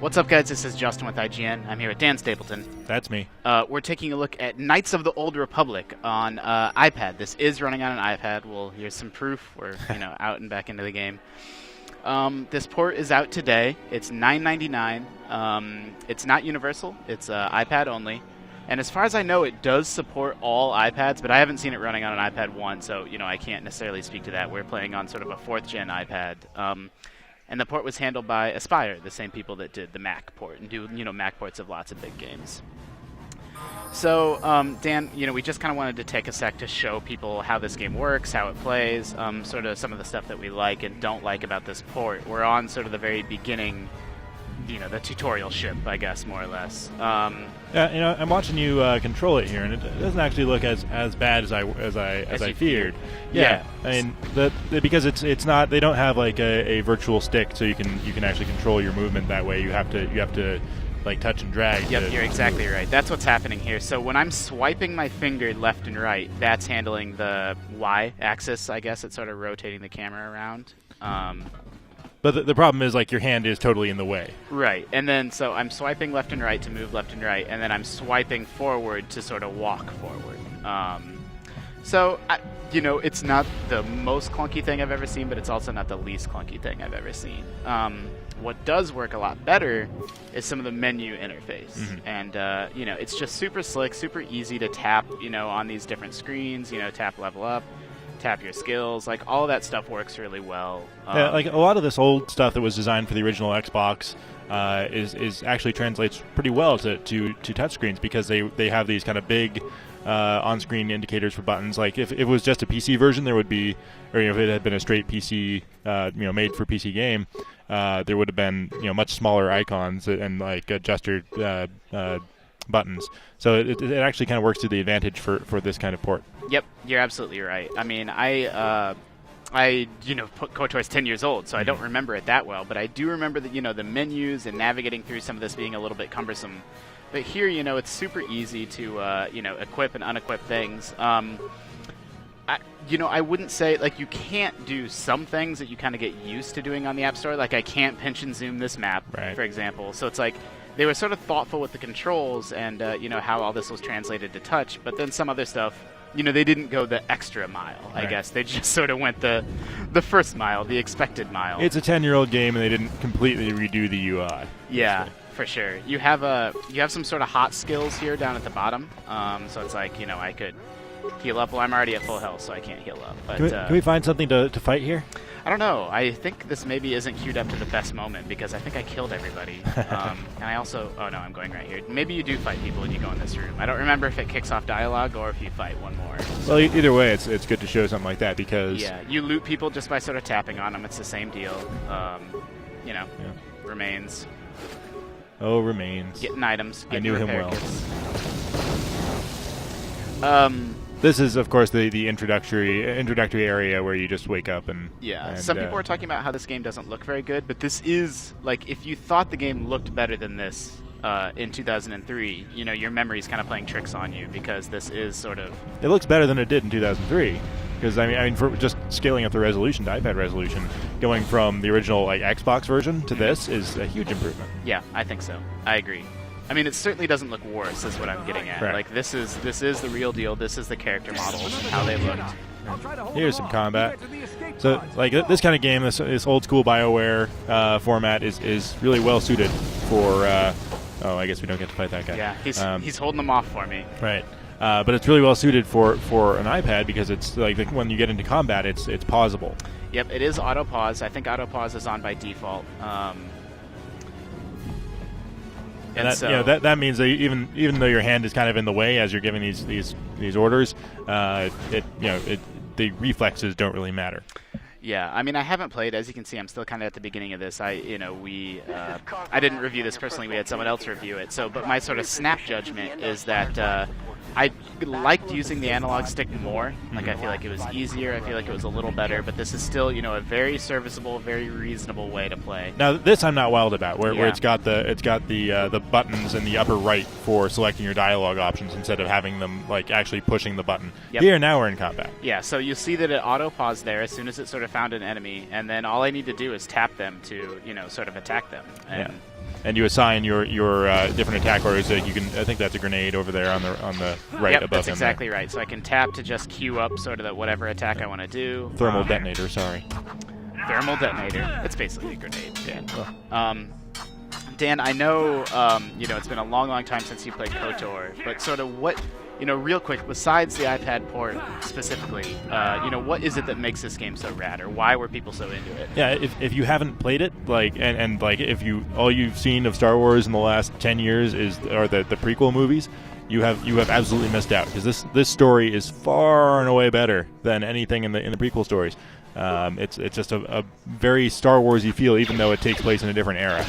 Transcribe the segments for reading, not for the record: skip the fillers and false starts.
What's up, guys? This is Justin with IGN. I'm here with Dan Stapleton. That's me. We're taking a look at Knights of the Old Republic on iPad. This is running on an iPad. Well, here's some proof. We're out and back into the game. This port is out today. It's $9.99. It's not universal. It's iPad only. And as far as I know, it does support all iPads, but I haven't seen it running on an iPad 1, so I can't necessarily speak to that. We're playing on sort of a 4th-gen iPad. And the port was handled by Aspire, the same people that did the Mac port and do Mac ports of lots of big games. So, Dan, we just kind of wanted to take a sec to show people how this game works, how it plays, sort of some of the stuff that we like and don't like about this port. We're on sort of the very beginning, the tutorial ship, I guess, more or less. Yeah, I'm watching you control it here, and it doesn't actually look as bad as I feared. Yeah, I mean, because it's not. They don't have like a virtual stick, so you can actually control your movement that way. You have to like touch and drag. Yep, you're exactly right. That's what's happening here. So when I'm swiping my finger left and right, that's handling the Y axis. I guess it's sort of rotating the camera around. But the problem is, like, your hand is totally in the way. Right. And then, so I'm swiping left and right to move left and right, and then I'm swiping forward to sort of walk forward. It's not the most clunky thing I've ever seen, but it's also not the least clunky thing I've ever seen. What does work a lot better is some of the menu interface. Mm-hmm. And, it's just super slick, super easy to tap, on these different screens, tap level up. Tap your skills, like all of that stuff works really well. Like a lot of this old stuff that was designed for the original Xbox is actually translates pretty well to touchscreens because they have these kind of big on-screen indicators for buttons. Like if it was just a PC version, there would be, or if it had been a straight PC, made for PC game, there would have been much smaller icons and like adjuster buttons. So it actually kind of works to the advantage for this kind of port. Yep, you're absolutely right. I mean, I KOTOR's 10 years old, so I don't remember it that well, but I do remember that, the menus and navigating through some of this being a little bit cumbersome. But here, it's super easy to, equip and unequip things. I wouldn't say, like, you can't do some things that you kind of get used to doing on the App Store. Like, I can't pinch and zoom this map, right, for example. So it's like, they were sort of thoughtful with the controls and, how all this was translated to touch. But then some other stuff, they didn't go the extra mile, I guess. They just sort of went the first mile, the expected mile. It's a 10-year-old game, and they didn't completely redo the UI. Yeah, for sure. You have some sort of hot skills here down at the bottom. So it's like, I could heal up. Well, I'm already at full health, so I can't heal up. But can we find something to fight here? I don't know. I think this maybe isn't queued up to the best moment because I think I killed everybody. And I also... Oh, no, I'm going right here. Maybe you do fight people when you go in this room. I don't remember if it kicks off dialogue or if you fight one more. Well, either way, it's good to show something like that because... Yeah, you loot people just by sort of tapping on them. It's the same deal. Remains. Oh, remains. Getting items. I knew him well. Kits. This is, of course, the introductory area where you just wake up and... Yeah, and, some people are talking about how this game doesn't look very good, but this is, like, if you thought the game looked better than this in 2003, your memory's kind of playing tricks on you because this is sort of... It looks better than it did in 2003. Because, I mean, for just scaling up the resolution to iPad resolution, going from the original like Xbox version to this is a huge improvement. Yeah, I think so. I agree. I mean, it certainly doesn't look worse, is what I'm getting at. Right. Like, this is the real deal. This is the character models and how they looked. Here's some combat. So, like, this kind of game, this old-school BioWare format is really well-suited for... oh, I guess we don't get to fight that guy. Yeah, he's holding them off for me. Right. But it's really well-suited for an iPad because it's, like, when you get into combat, it's pausable. Yep, it is auto-pause. I think auto-pause is on by default. And that means that even though your hand is kind of in the way as you're giving these orders, the reflexes don't really matter. Yeah, I mean, I haven't played. As you can see, I'm still kind of at the beginning of this. I didn't review this personally. We had someone else review it. But my sort of snap judgment is that I liked using the analog stick more. Like, I feel like it was easier. I feel like it was a little better. But this is still, a very serviceable, very reasonable way to play. Now, this I'm not wild about, where it's got the buttons in the upper right for selecting your dialogue options instead of having them like actually pushing the button. Yep. Here now we're in combat. Yeah, so you see that it auto paused there as soon as it sort of of found an enemy, and then all I need to do is tap them to, sort of attack them. And And you assign your different attack orders. That you can. I think that's a grenade over there on the right yep, above that's him. exactly right. So I can tap to just queue up sort of whatever attack I want to do. Thermal detonator. Sorry. Thermal detonator. It's basically a grenade. Yeah. Dan, I know it's been a long time since you played KOTOR, but sort of what, real quick, besides the iPad port specifically, what is it that makes this game so rad, or why were people so into it? Yeah, if you haven't played it, if all you've seen of Star Wars in the last 10 years are the prequel movies, you have absolutely missed out, because this story is far and away better than anything in the prequel stories. It's just a very Star Wars-y feel, even though it takes place in a different era.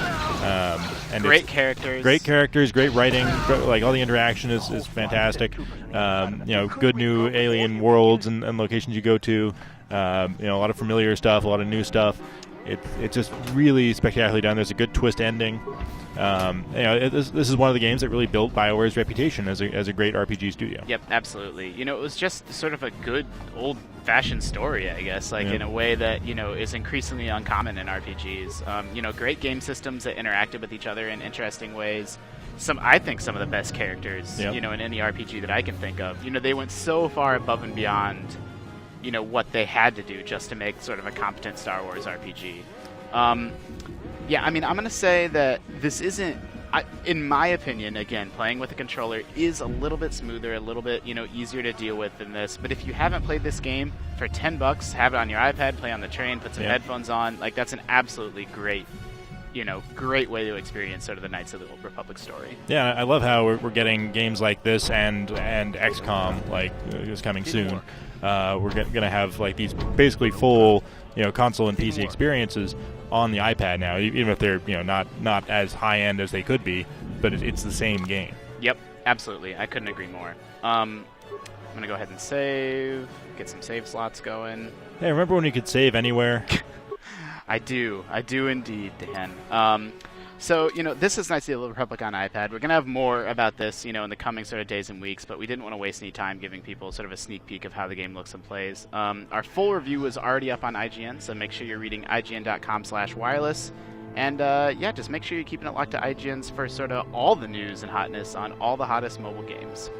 And great characters, great writing. Like, all the interaction is fantastic. Good new alien worlds and locations you go to. A lot of familiar stuff, a lot of new stuff. It's just really spectacularly done. There's a good twist ending. This is one of the games that really built BioWare's reputation as a great RPG studio. Yep, absolutely. It was just sort of a good old-fashioned story, I guess, in a way that, is increasingly uncommon in RPGs. Great game systems that interacted with each other in interesting ways. I think some of the best characters, in any RPG that I can think of. They went so far above and beyond, what they had to do just to make sort of a competent Star Wars RPG. I'm going to say that this isn't, in my opinion, again, playing with a controller is a little bit smoother, a little bit, easier to deal with than this. But if you haven't played this game, for $10, have it on your iPad, play on the train, put some headphones on. That's an absolutely great way to experience sort of the Knights of the Old Republic story. Yeah, I love how we're getting games like this and XCOM, is coming soon. We're going to have these basically full, console and PC experiences on the iPad now, even if they're not as high end as they could be, but it's the same game. Yep, absolutely. I couldn't agree more. I'm gonna go ahead and save, get some save slots going. Hey, remember when you could save anywhere? I do indeed, Dan. So, this is Knights of the Old Republic on iPad. We're going to have more about this, in the coming sort of days and weeks, but we didn't want to waste any time giving people sort of a sneak peek of how the game looks and plays. Our full review is already up on IGN, so make sure you're reading IGN.com/wireless. And, just make sure you're keeping it locked to IGN's for sort of all the news and hotness on all the hottest mobile games.